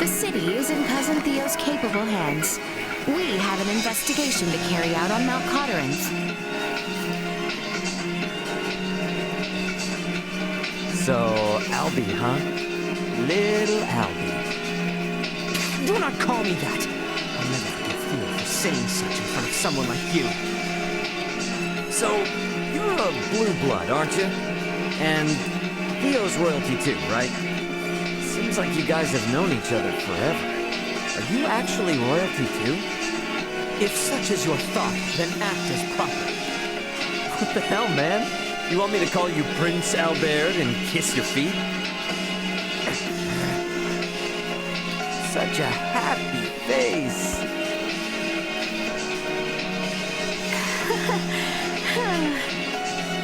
The city is in Cousin Theo's capable hands. We have an investigation to carry out on Mount Cotteranth. So, Albie, huh? Little Albie. Do not call me that! I'll never forgive Theo for saying such in front of someone like you. So, you're a blue blood, aren't you? And Theo's royalty too, right? Seems like you guys have known each other forever. Are you actually royalty too? If such is your thought, then act as proper. What the hell, man? You want me to call you Prince Albert and kiss your feet? Such a happy face.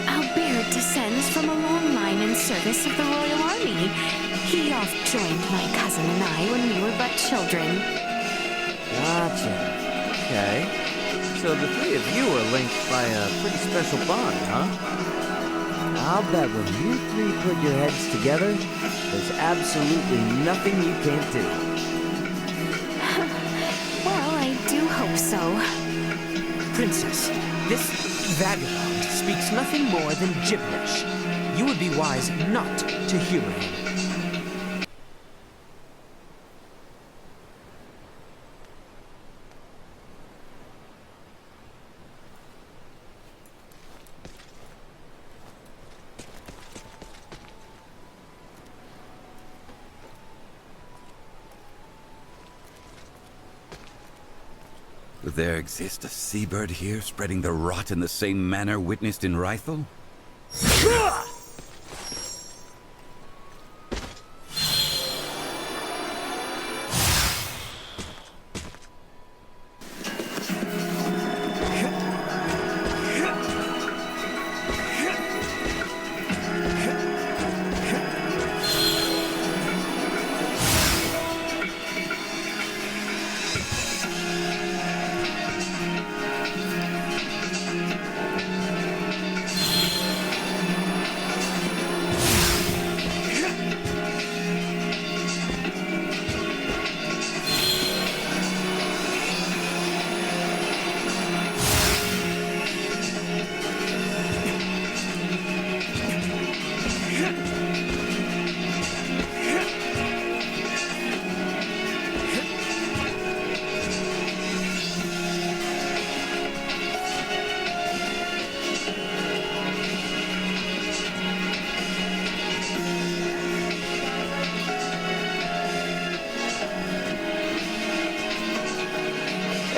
Albert descends from a long line in service of the Royal Army. He oft joined my cousin and I when we were but children. Gotcha. Okay. So the three of you are linked by a pretty special bond, huh? I'll bet when you three put your heads together, there's absolutely nothing you can't do. Well, I do hope so. Princess, this vagabond speaks nothing more than gibberish. You would be wise not to humor him. Could there exist a seabird here spreading the rot in the same manner witnessed in Rythel?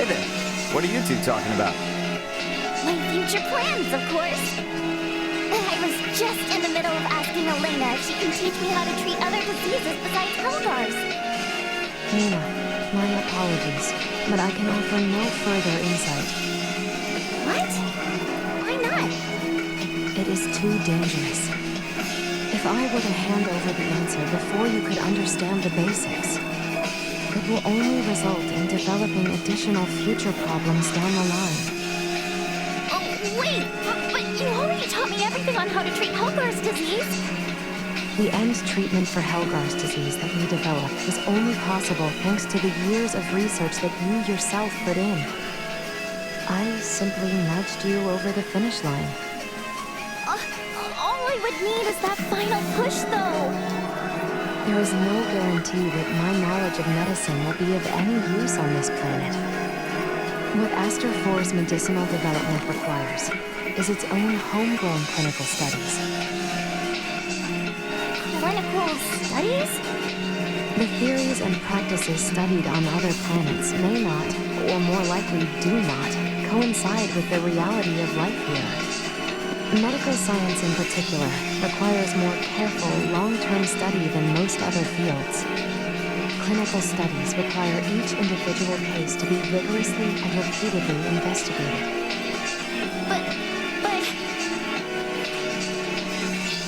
Hey there. What are you two talking about? My future plans, of course. I was just in the middle of asking Elena if she can teach me how to treat other diseases besides Helgar's. Nina, my apologies, but I can offer no further insight. What? Why not? It is too dangerous. If I were to hand over the answer before you could understand the basics, it will only result in developing additional future problems down the line. Oh, wait! But you already taught me everything on how to treat Helgar's disease. The end treatment for Helgar's disease that we developed was only possible thanks to the years of research that you yourself put in. I simply nudged you over the finish line. All I would need is that final push, though. There is no guarantee that my knowledge of medicine will be of any use on this planet. What Aster IV's medicinal development requires is its own homegrown clinical studies. Clinical studies? The theories and practices studied on other planets may not, or more likely do not, coincide with the reality of life here. Medical science in particular requires more careful, long-term study than most other fields. Clinical studies require each individual case to be rigorously and repeatedly investigated. But...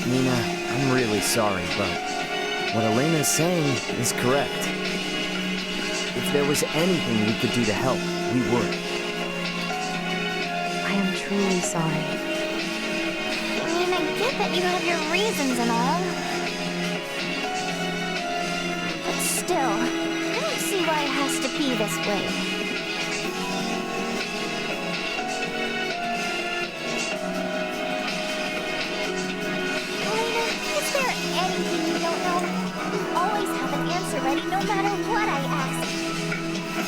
Nina, I'm really sorry, but what Elena's saying is correct. If there was anything we could do to help, we would. I am truly sorry. I get that you have your reasons and all. But still, Levi has to pee this way. Elena, is there anything you don't know? You always have an answer ready no matter what I ask.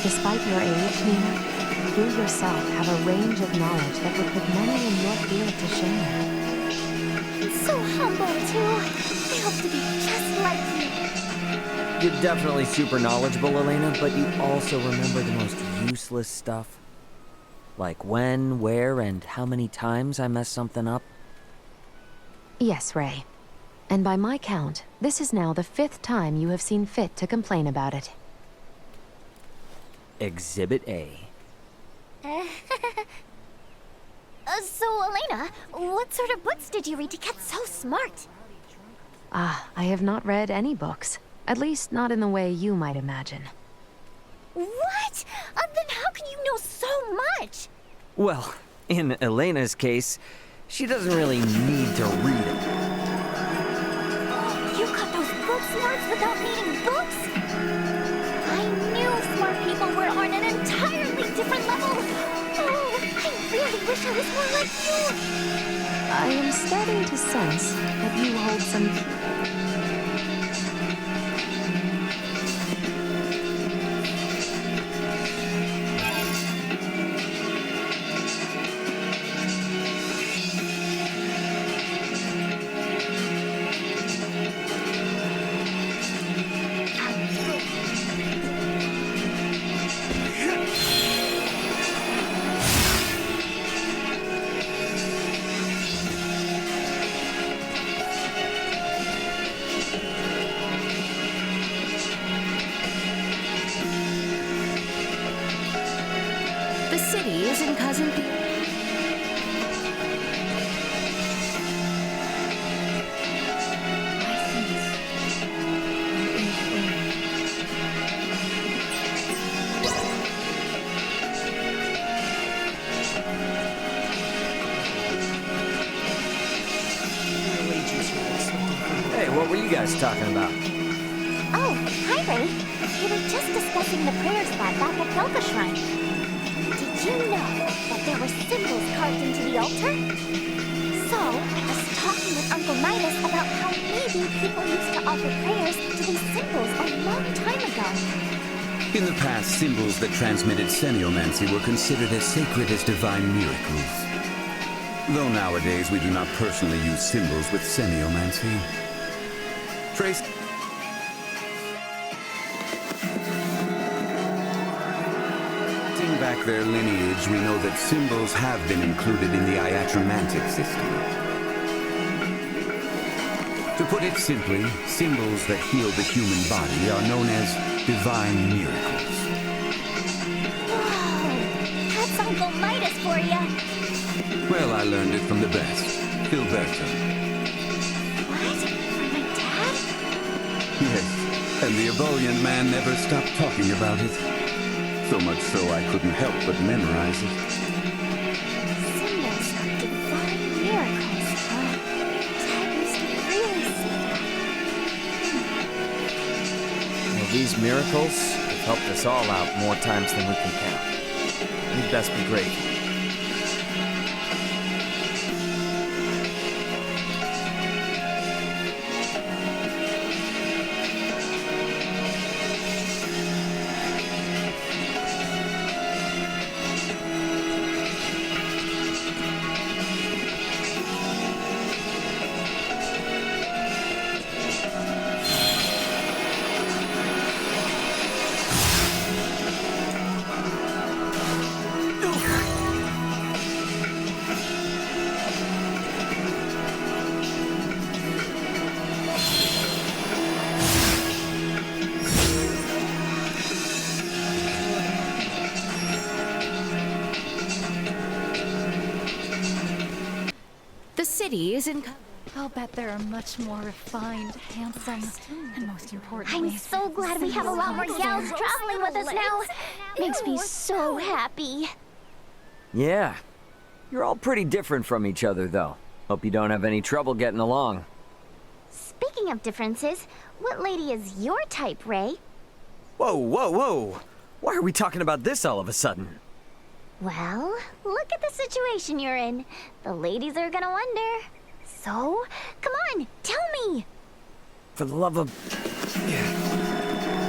Despite your age, Nina, you yourself have a range of knowledge that would put many in your field to shame. I'm so humble, too. I hope to be just like you. You're definitely super knowledgeable, Elena, but you also remember the most useless stuff. Like when, where, and how many times I messed something up. Yes, Ray. And by my count, this is now the 5th time you have seen fit to complain about it. Exhibit A. So, Elena, what sort of books did you read to get so smart? Ah, I have not read any books. At least not in the way you might imagine. What? Then how can you know so much? Well, in Elena's case, she doesn't really need to read it. You got those book smarts without needing books? I knew smart people were on an entirely different level. Oh, I really wish I was more like you. I am starting to sense that you hold some... The city is in Cousin Pete. Hey, what were you guys talking about? Oh, hi, Ray. We were just discussing the prayer spot back at Kelka Shrine. Did you know that there were symbols carved into the altar? So, I was talking with Uncle Midas about how maybe people used to offer prayers to these symbols a long time ago. In the past, symbols that transmitted semiomancy were considered as sacred as divine miracles. Though nowadays we do not personally use symbols with semiomancy. Tracing back their lineage, we know that symbols have been included in the iatromantic system. To put it simply, symbols that heal the human body are known as divine miracles. Whoa, that's Uncle Midas for you. Well, I learned it from the best, Filberto. What? From my dad? Yes, and the ebullient man never stopped talking about it. So much so I couldn't help but memorize it. Symbols of divine miracles, huh? Dad used to really say that. Well, these miracles have helped us all out more times than we can count. You'd best be grateful. The city is in... I'll bet there are much more refined, handsome, and most importantly... I'm so glad we have a lot more gals traveling with us now. Makes me so happy. Yeah. You're all pretty different from each other, though. Hope you don't have any trouble getting along. Speaking of differences, what lady is your type, Ray? Whoa, whoa, whoa! Why are we talking about this all of a sudden? Well, look at the situation you're in. The ladies are gonna wonder. So, come on, tell me. For the love of...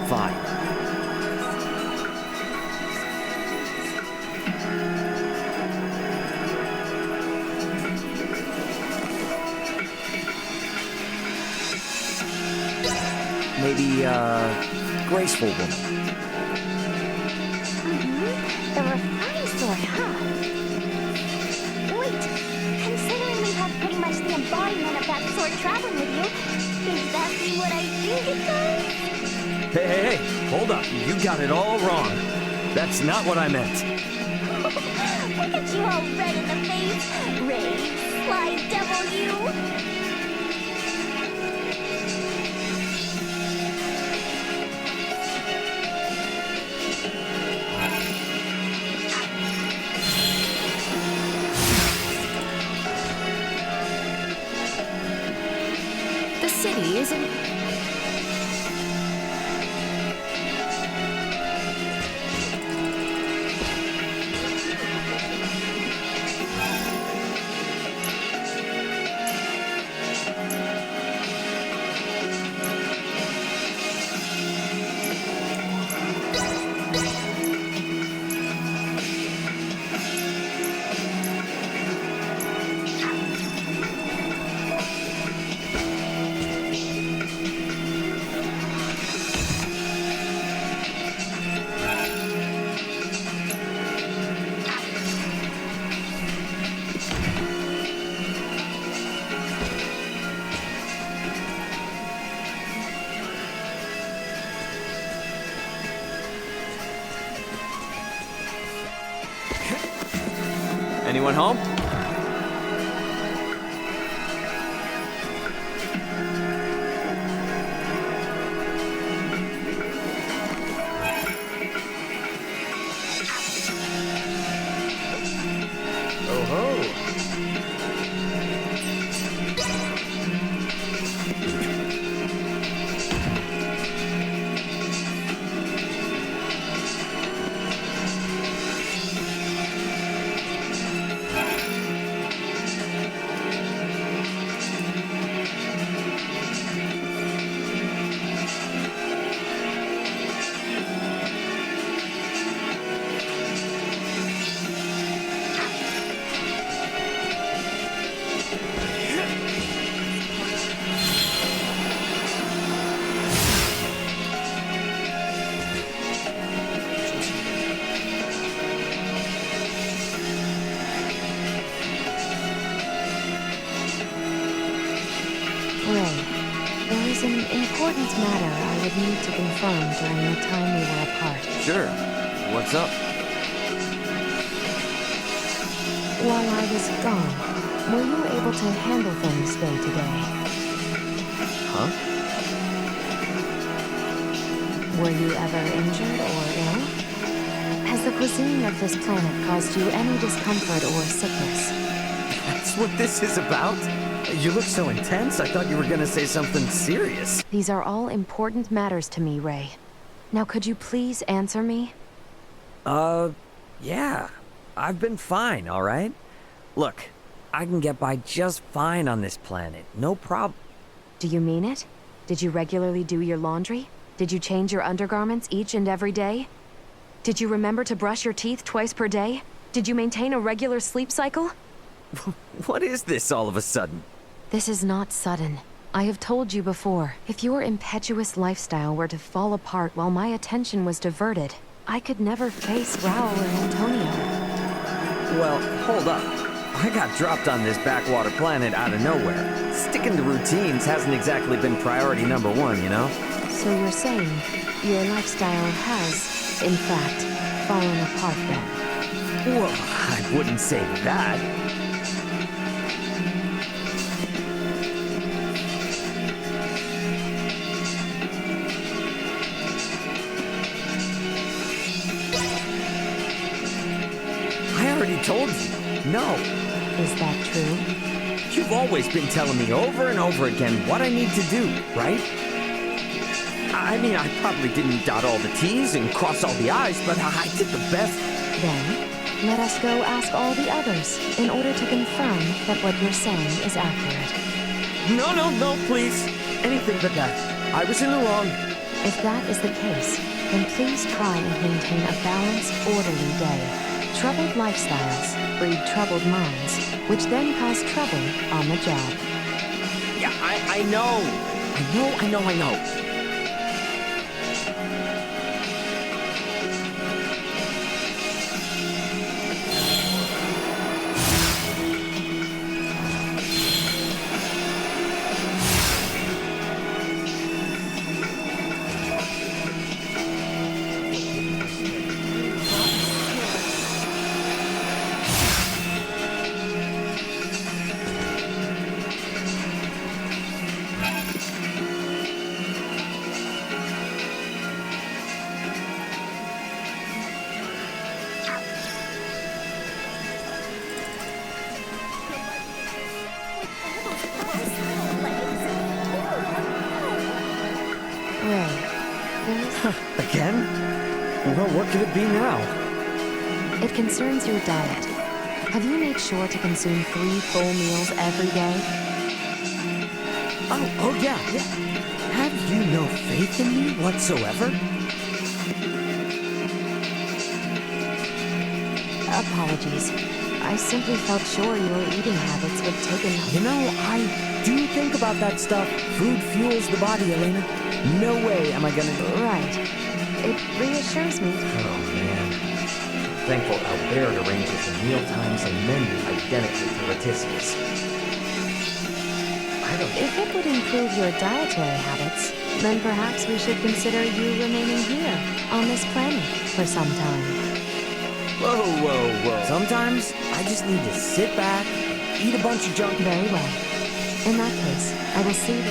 Fine. Maybe, graceful woman. The refined sort, huh? Wait, considering we have pretty much the embodiment of that sort traveling with you, is that what I think it does? Hey, hey, hey! Hold up. You got it all wrong. That's not what I meant. Look at you all red in the face. Ray, sly devil you. The city isn't... Anyone home? Oh ho! Ray, there is an important matter I would need to confirm during the time we were apart. Sure. What's up? While I was gone, were you able to handle things day to day? Huh? Were you ever injured or ill? Has the cuisine of this planet caused you any discomfort or sickness? That's what this is about? You look so intense, I thought you were gonna say something serious. These are all important matters to me, Ray. Now could you please answer me? Yeah. I've been fine, alright? Look, I can get by just fine on this planet. No problem. Do you mean it? Did you regularly do your laundry? Did you change your undergarments each and every day? Did you remember to brush your teeth twice per day? Did you maintain a regular sleep cycle? What is this all of a sudden? This is not sudden. I have told you before, if your impetuous lifestyle were to fall apart while my attention was diverted, I could never face Raul or Antonio. Well, hold up. I got dropped on this backwater planet out of nowhere. Sticking to routines hasn't exactly been priority number one, you know? So you're saying your lifestyle has, in fact, fallen apart then? Well, I wouldn't say that. I already told you, no. Is that true? You've always been telling me over and over again what I need to do, right? I mean, I probably didn't dot all the T's and cross all the I's, but I did the best. Then, let us go ask all the others in order to confirm that what you're saying is accurate. No, please. Anything but that. I was in the wrong. If that is the case, then please try and maintain a balanced, orderly day. Troubled lifestyles breed troubled minds, which then cause trouble on the job. Yeah, I know. I know. Ray, there is... Again? Well, what could it be now? It concerns your diet. Have you made sure to consume 3 full meals every day? Oh yeah. Have you no faith in me whatsoever? Apologies. I simply felt sure your eating habits would take a... You know, I do think about that stuff. Food fuels the body, Elena. No way am I gonna... Right. It reassures me. Oh, man. Thankful Albert arranges the meal times and menu identically to Leticia's. I don't... If it would improve your dietary habits, then perhaps we should consider you remaining here, on this planet, for some time. Whoa. Sometimes I just need to sit back, eat a bunch of junk... Very well. In that case, I will see...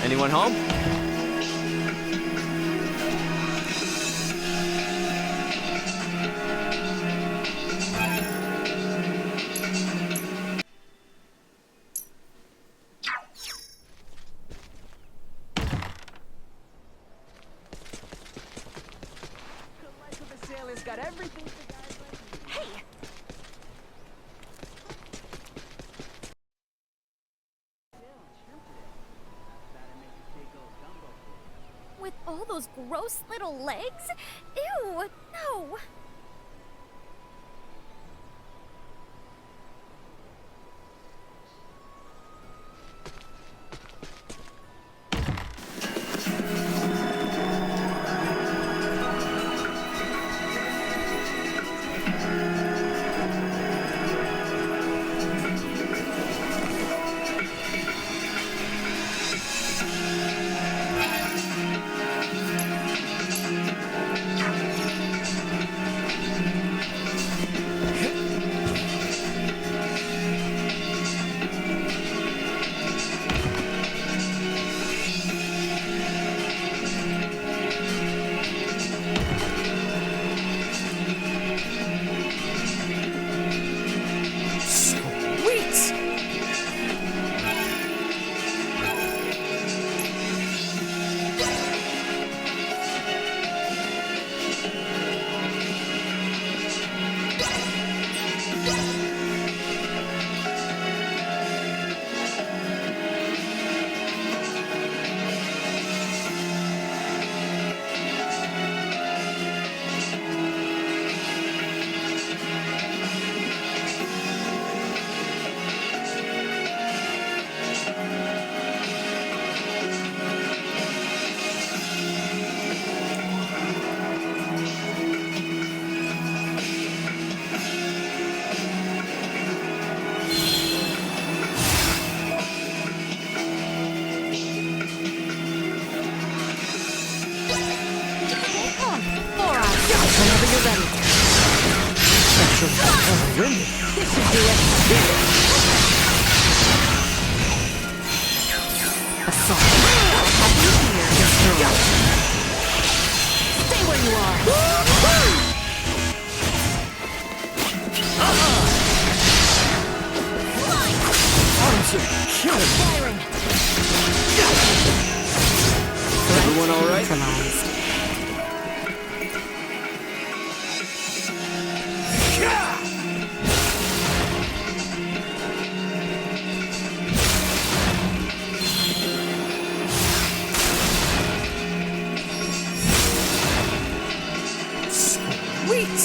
Anyone home? With all those gross little legs? Ew, no. surrender. This should do it. Assault. Have you here? Destroy. Stay where you are. Arms are killing me. Firing. Everyone all right? Neutralized. Sweet!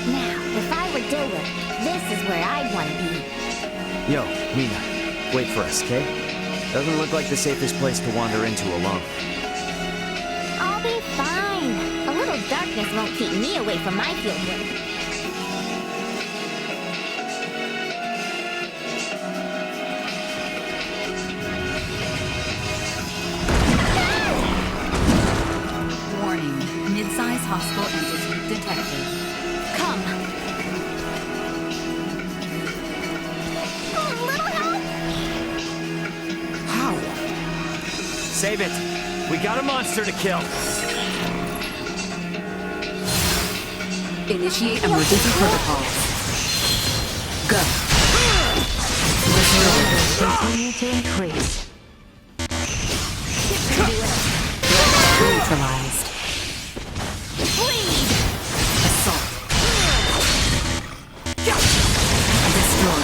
Now, if I were Dilworth, this is where I'd want to be. Yo, Mina, wait for us, okay? Doesn't look like the safest place to wander into alone. I'll be fine. A little darkness won't keep me away from my field work. Warning. Mid-size hostile entity detected. Come. A little help? How? Save it! We got a monster to kill! Initiate emergency protocols. Go. Continue to increase. Neutralized. Assault. Destroy.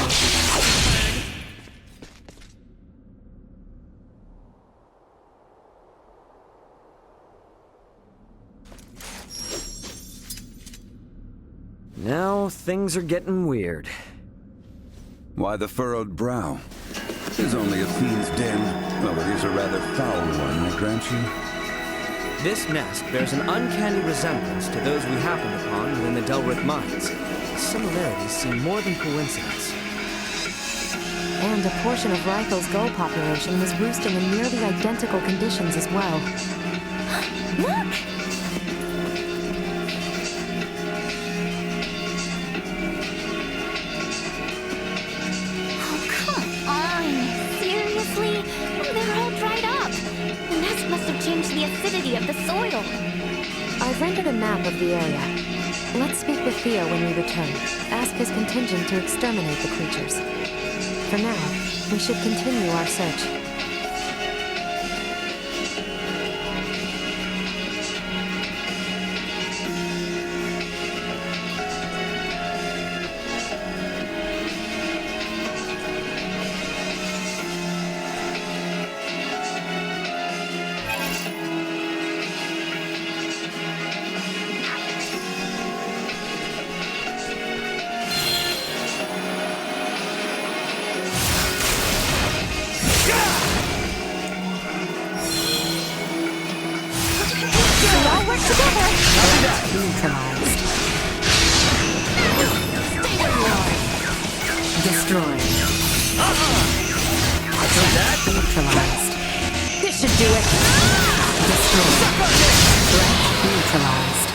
Now things are getting weird. Why the furrowed brow? Is only a fiend's den, though it is a rather foul one, I grant you. This nest bears an uncanny resemblance to those we happened upon within the Delric mines. The similarities seem more than coincidence. And a portion of Rythel's gull population was roosting in nearly identical conditions as well. Look! Oh, come on. Seriously? They're all dried up. The nest must have changed the acidity of the soil. I've rendered a map of the area. Let's speak with Theo when we return. Ask his contingent to exterminate the creatures. For now, we should continue our search. Neutralized. Destroy. Neutralized. This should do it. Destroy. Threat neutralized.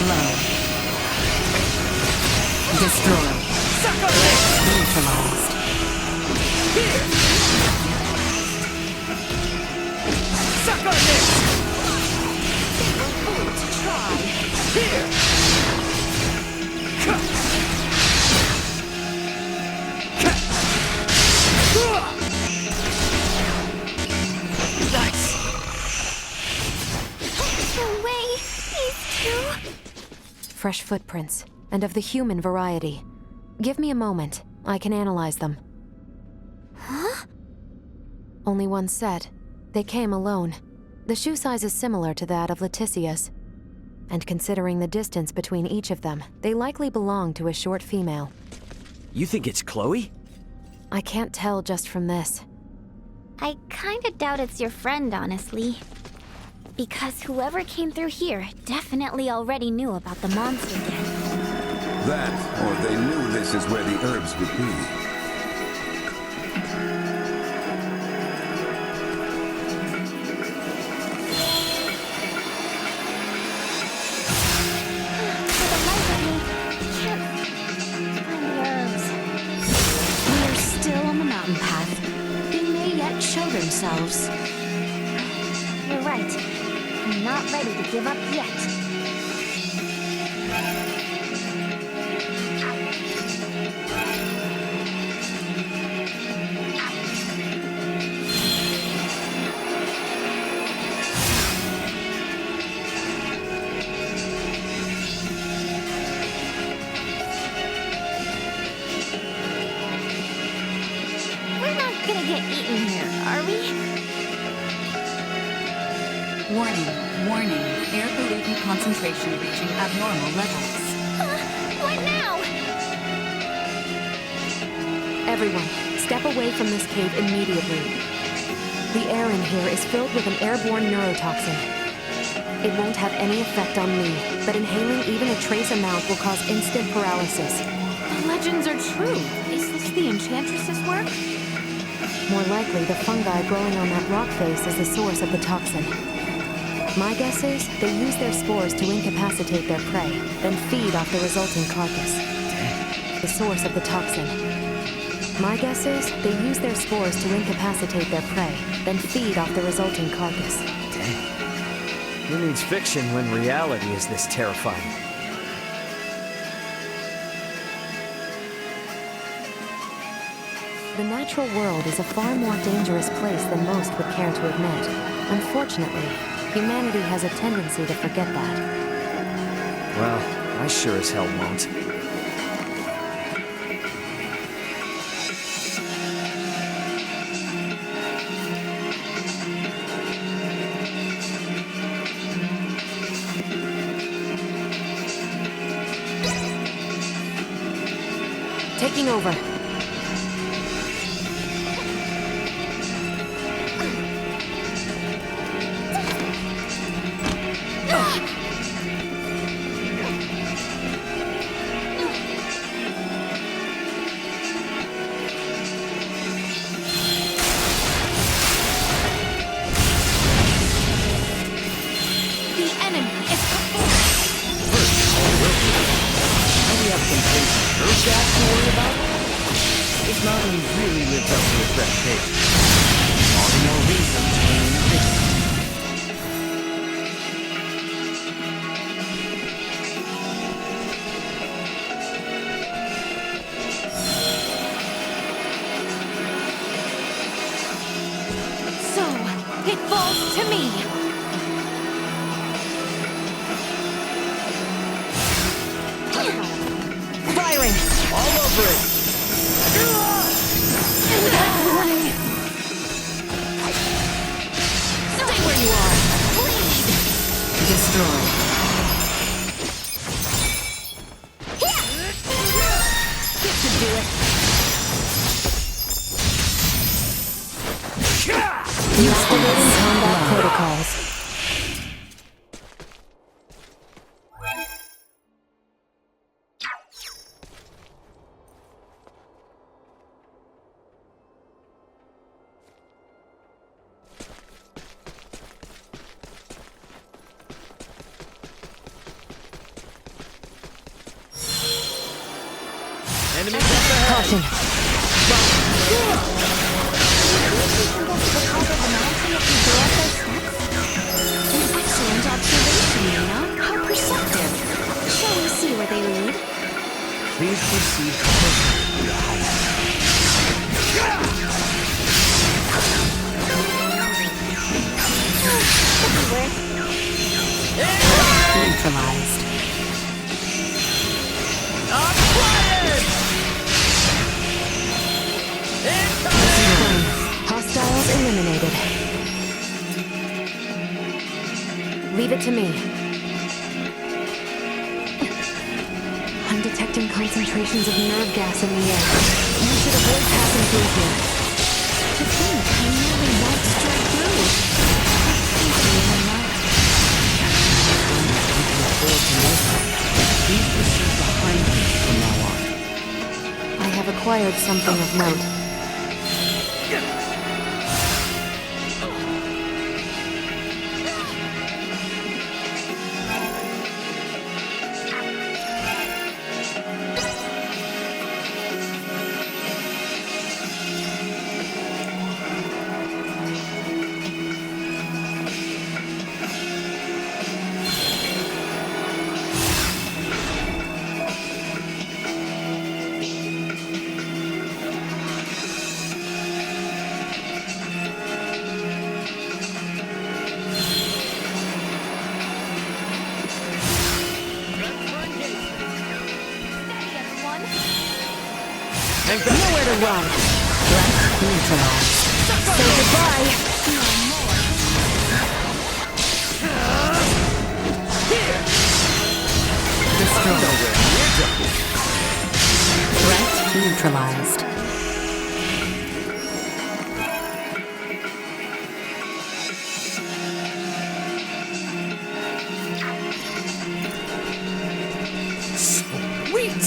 Blow. Destroy. Neutralized. Suck on this! No way! These two... Fresh footprints, and of the human variety. Give me a moment. I can analyze them. Huh? Only one set. They came alone. The shoe size is similar to that of Leticia's. And considering the distance between each of them, they likely belong to a short female. You think it's Chloe? I can't tell just from this. I kinda doubt it's your friend, honestly. Because whoever came through here definitely already knew about the monster den. That, or they knew this is where the herbs would be. For the life of me, I can't find the herbs. We're still on the mountain path. They may yet show themselves. You're right. I'm not ready to give up yet. We're not gonna get eaten here, are we? Warning. Warning. Air pollutant concentration reaching abnormal levels. What now? Everyone, step away from this cave immediately. The air in here is filled with an airborne neurotoxin. It won't have any effect on me, but inhaling even a trace amount will cause instant paralysis. The legends are true. Is this the Enchantress's work? More likely, the fungi growing on that rock face is the source of the toxin. My guess is they use their spores to incapacitate their prey, then feed off the resulting carcass. The source of the toxin. My guess is they use their spores to incapacitate their prey, then feed off the resulting carcass. Who needs fiction when reality is this terrifying? The natural world is a far more dangerous place than most would care to admit. Unfortunately, humanity has a tendency to forget that. Well, I sure as hell won't. Taking over. Mountain really lives up to its reputation. All the more reason to remain vigilant. So, it falls to me. Firing! All over it! Stay where you are. Bleed. Destroy. This should do it. Activating combat protocols. Enemies up ahead! Caution! An excellent observation, Nina. How perceptive. Shall we see where they lead? Please proceed closer, Your Highness. Neutralized. Hostiles eliminated. Leave it to me. I'm detecting concentrations of nerve gas in the air. You should avoid passing through here. To think I nearly won't strike through. Thank you, Nina. Please proceed behind me from now on. I have acquired something of note. Nowhere to run. Threat neutralized. Say goodbye. Destroyed. Threat neutralized. Sweet!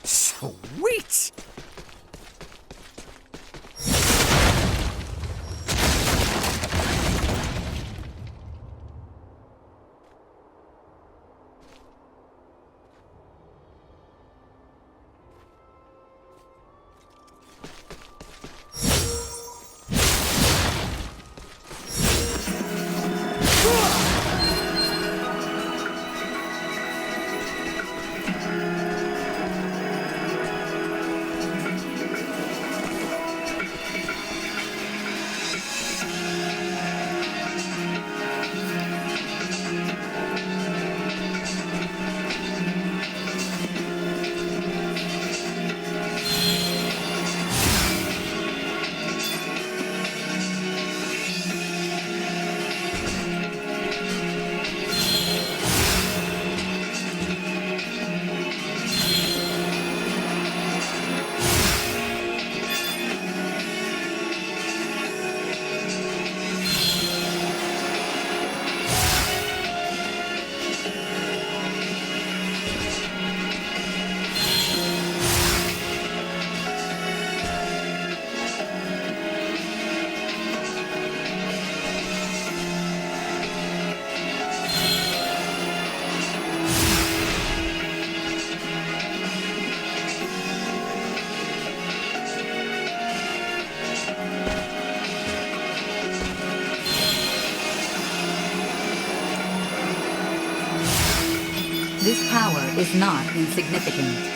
Sweet! This power is not insignificant.